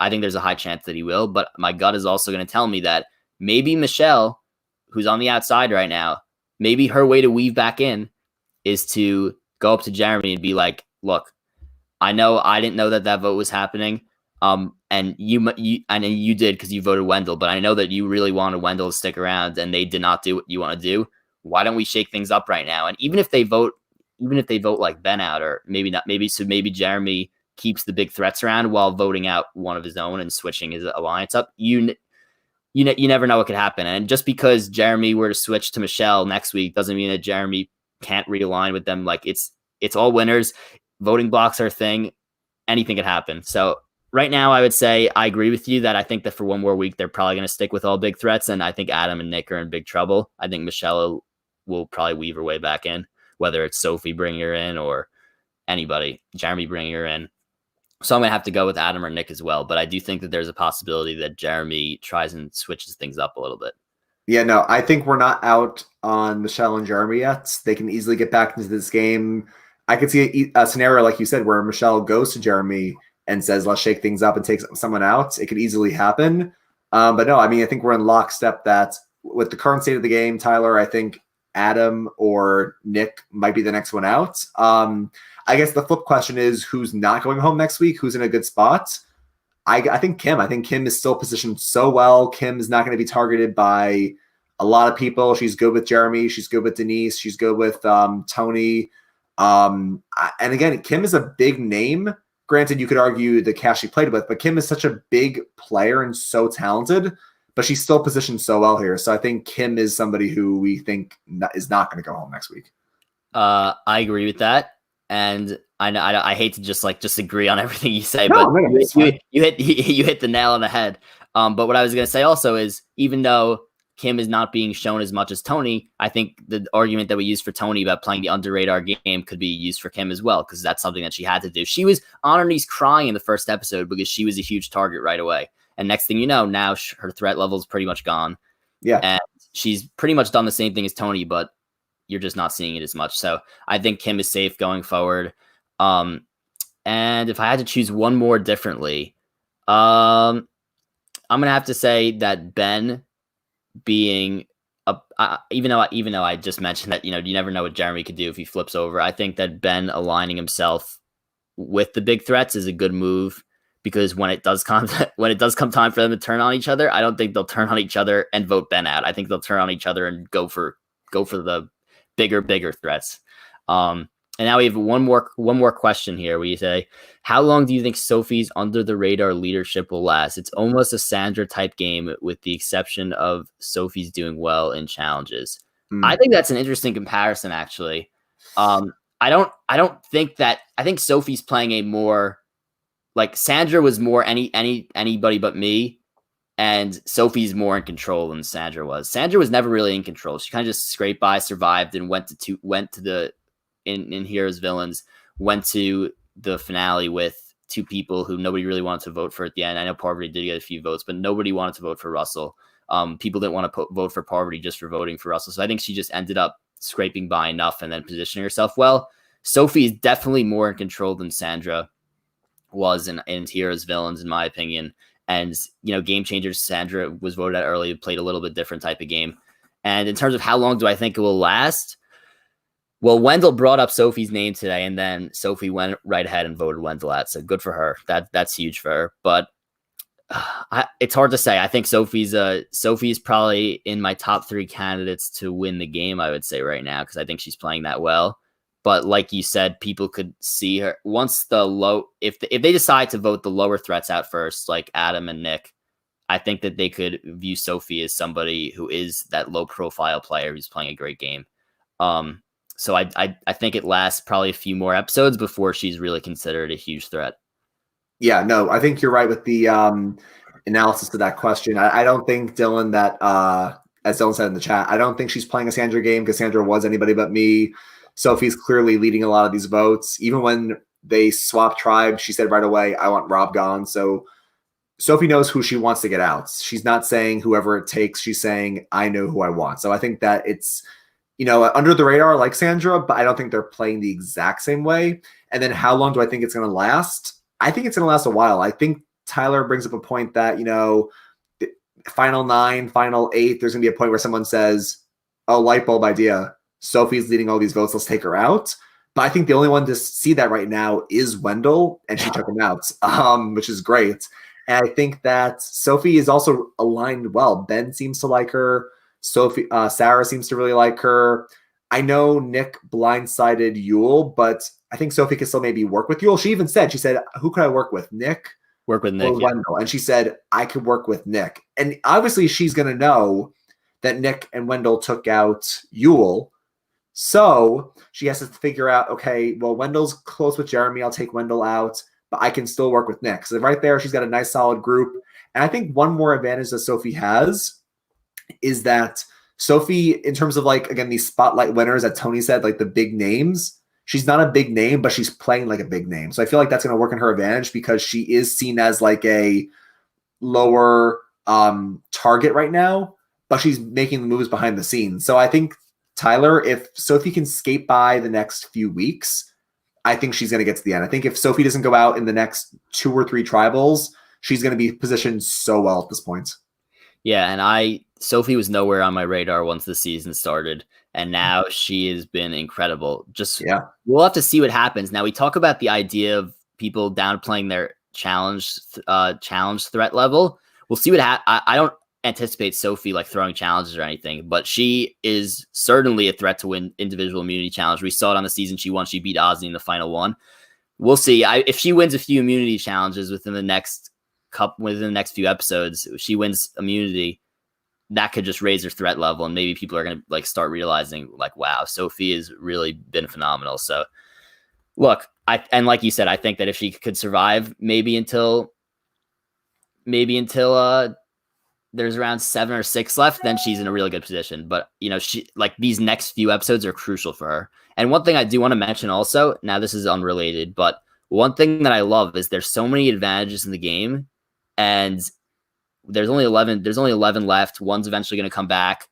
think there's a high chance that he will, but my gut is also going to tell me that maybe Michelle, who's on the outside right now, maybe her way to weave back in is to go up to Jeremy and be like, look, I know I didn't know that vote was happening. And you did because you voted Wendell, but I know that you really wanted Wendell to stick around and they did not do what you want to do. Why don't we shake things up right now? And even if they vote like Ben out, or maybe not, maybe Jeremy keeps the big threats around while voting out one of his own and switching his alliance up. You never know what could happen. And just because Jeremy were to switch to Michelle next week doesn't mean that Jeremy can't realign with them. Like it's all winners. Voting blocks are a thing. Anything could happen. So right now, I would say I agree with you that I think that for one more week, they're probably going to stick with all big threats. And I think Adam and Nick are in big trouble. I think Michelle will probably weave her way back in, whether it's Sophie bringing her in or anybody, Jeremy bringing her in. So I'm going to have to go with Adam or Nick as well. But I do think that there's a possibility that Jeremy tries and switches things up a little bit. Yeah, no, I think we're not out on Michelle and Jeremy yet. They can easily get back into this game. I could see a scenario, like you said, where Michelle goes to Jeremy and says, let's shake things up and take someone out. It could easily happen. But no, I mean, I think we're in lockstep that with the current state of the game, Tyler, I think Adam or Nick might be the next one out. I guess the flip question is, who's not going home next week? Who's in a good spot? I think Kim. I think Kim is still positioned so well. Kim is not going to be targeted by a lot of people. She's good with Jeremy. She's good with Denise. She's good with Tony. And again, Kim is a big name. Granted, you could argue the cast she played with, but Kim is such a big player and so talented, but she's still positioned so well here. So I think Kim is somebody who we think is not going to go home next week. I agree with that. And I hate to just disagree on everything you say, but you hit the nail on the head. But what I was going to say also is, even though Kim is not being shown as much as Tony, I think the argument that we used for Tony about playing the under radar game could be used for Kim as well, because that's something that she had to do. She was on her knees crying in the first episode because she was a huge target right away. And next thing you know, now her threat level is pretty much gone. Yeah. And she's pretty much done the same thing as Tony, but you're just not seeing it as much. So I think Kim is safe going forward. And if I had to choose one more differently, I'm going to have to say that Ben being even though I just mentioned that, you never know what Jeremy could do if he flips over. I think that Ben aligning himself with the big threats is a good move, because when it does come time for them to turn on each other, I don't think they'll turn on each other and vote Ben out. I think they'll turn on each other and go for the bigger threats. And now we have one more question here where you say, how long do you think Sophie's under the radar leadership will last? It's almost a Sandra type game with the exception of Sophie's doing well in challenges. I think that's an interesting comparison, actually. I don't think that I think Sophie's playing a more like Sandra was more anybody but me, and Sophie's more in control than Sandra was. Sandra was never really in control. She kind of just scraped by, survived, and went to the in Heroes Villains, went to the finale with two people who nobody really wanted to vote for at the end. I know Parvati did get a few votes, but nobody wanted to vote for Russell. People didn't want to vote for Parvati just for voting for Russell. So I think she just ended up scraping by enough and then positioning herself well. Sophie is definitely more in control than Sandra was in Heroes Villains, in my opinion. And, Game Changers, Sandra was voted out early, played a little bit different type of game. And in terms of how long do I think it will last? Well, Wendell brought up Sophie's name today, and then Sophie went right ahead and voted Wendell out. So good for her. That's huge for her. But it's hard to say. I think Sophie's probably in my top 3 candidates to win the game, I would say right now, because I think she's playing that well. But like you said, people could see her once if they decide to vote the lower threats out first, like Adam and Nick, I think that they could view Sophie as somebody who is that low profile player who's playing a great game. So I think it lasts probably a few more episodes before she's really considered a huge threat. Yeah, no, I think you're right with the analysis to that question. I don't think, Dylan, that as Dylan said in the chat, I don't think she's playing a Sandra game because Sandra was anybody but me. Sophie's clearly leading a lot of these votes. Even when they swapped tribes, she said right away, I want Rob gone. So Sophie knows who she wants to get out. She's not saying whoever it takes. She's saying, I know who I want. So I think that it's, under the radar like Sandra, but I don't think they're playing the exact same way. And then how long do I think it's going to last? I think it's going to last a while. I think Tyler brings up a point that, final 9, final 8, there's going to be a point where someone says, oh, light bulb idea. Sophie's leading all these votes. Let's take her out. But I think the only one to see that right now is Wendell, and she took him out, which is great. And I think that Sophie is also aligned well. Ben seems to like her. Sarah seems to really like her. I know Nick blindsided Yule, but I think Sophie can still maybe work with Yule. She said, who could I work with? Nick? Work with Nick. Or Wendell. And she said, I could work with Nick. And obviously she's going to know that Nick and Wendell took out Yule. So she has to figure out, okay, well, Wendell's close with Jeremy. I'll take Wendell out, but I can still work with Nick. So right there, she's got a nice solid group. And I think one more advantage that Sophie has is that Sophie, in terms of again, these spotlight winners that Tony said, the big names, she's not a big name, but she's playing like a big name. So I feel like that's going to work in her advantage because she is seen as a lower target right now, but she's making the moves behind the scenes. So I think, Tyler, if Sophie can skate by the next few weeks, I think she's going to get to the end. I think if Sophie doesn't go out in the next 2 or 3 tribals, she's going to be positioned so well at this point. Yeah, and Sophie was nowhere on my radar once the season started, and now she has been incredible. We'll have to see what happens. Now, we talk about the idea of people downplaying their challenge threat level. We'll see what I don't anticipate Sophie throwing challenges or anything, but she is certainly a threat to win individual immunity challenge. We saw it on the season she won. She beat Ozzy in the final one. We'll see. If she wins a few immunity challenges within the next few episodes, if she wins immunity, that could just raise her threat level, and maybe people are going to start realizing wow, Sophie has really been phenomenal. So look, and like you said, I think that if she could survive maybe until there's around 7 or 6 left, then she's in a really good position. But, she these next few episodes are crucial for her. And one thing I do want to mention also, now this is unrelated, but one thing that I love is there's so many advantages in the game, and there's only 11 left. One's eventually going to come back.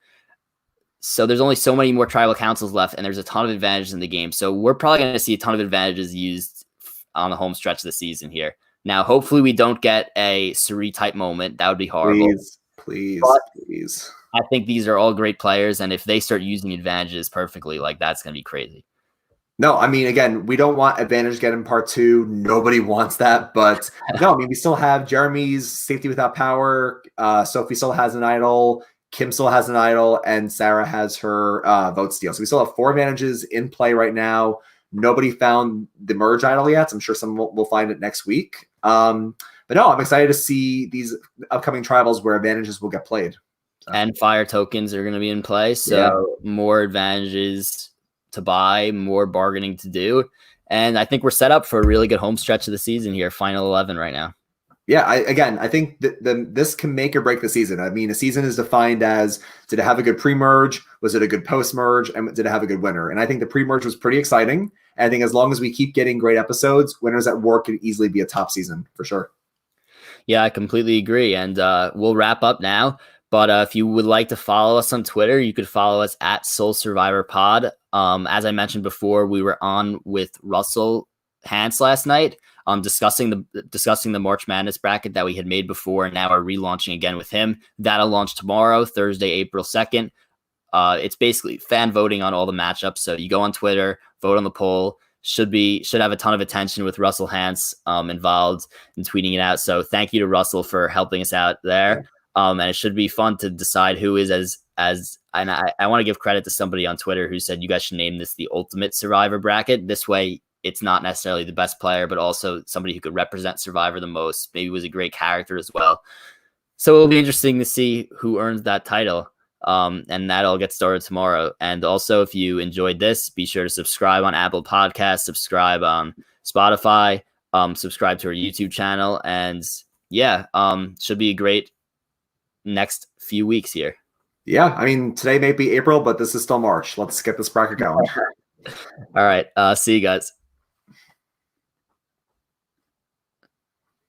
So there's only so many more tribal councils left, and there's a ton of advantages in the game. So we're probably going to see a ton of advantages used on the home stretch of the season here. Now, hopefully we don't get a Suri type moment. That would be horrible. Please. I think these are all great players, and if they start using advantages perfectly, that's going to be crazy. No, I mean, again, we don't want advantage get in part 2. Nobody wants that, but no, I mean, we still have Jeremy's safety without power. Sophie still has an idol. Kim still has an idol, and Sarah has her vote steal. So we still have 4 advantages in play right now. Nobody found the merge idol yet. So I'm sure some will find it next week. But no, I'm excited to see these upcoming tribals where advantages will get played. So. And fire tokens are going to be in play. So more advantages to buy, more bargaining to do. And I think we're set up for a really good home stretch of the season here, final 11 right now. Yeah, I think this can make or break the season. I mean, a season is defined as, did it have a good pre-merge? Was it a good post-merge? And did it have a good winner? And I think the pre-merge was pretty exciting. And I think as long as we keep getting great episodes, Winners at War can easily be a top season for sure. Yeah, I completely agree. And we'll wrap up now. But if you would like to follow us on Twitter, you could follow us at Soul Survivor Pod. As I mentioned before, we were on with Russell Hantz last night, discussing the March Madness bracket that we had made before, and now are relaunching again with him. That'll launch tomorrow, Thursday, April 2nd. It's basically fan voting on all the matchups. So you go on Twitter, vote on the poll. Should have a ton of attention with Russell Hantz involved in tweeting it out. So thank you to Russell for helping us out there. And it should be fun to decide who is as and I want to give credit to somebody on Twitter who said you guys should name this the Ultimate Survivor bracket. This way, it's not necessarily the best player, but also somebody who could represent Survivor the most. Maybe was a great character as well. So it'll be interesting to see who earns that title. And that all gets started tomorrow. And also, if you enjoyed this, be sure to subscribe on Apple Podcasts, subscribe on Spotify, subscribe to our YouTube channel. And should be a great next few weeks here. Yeah, I mean, today may be April, but this is still March. Let's get this bracket going. All right. See you guys.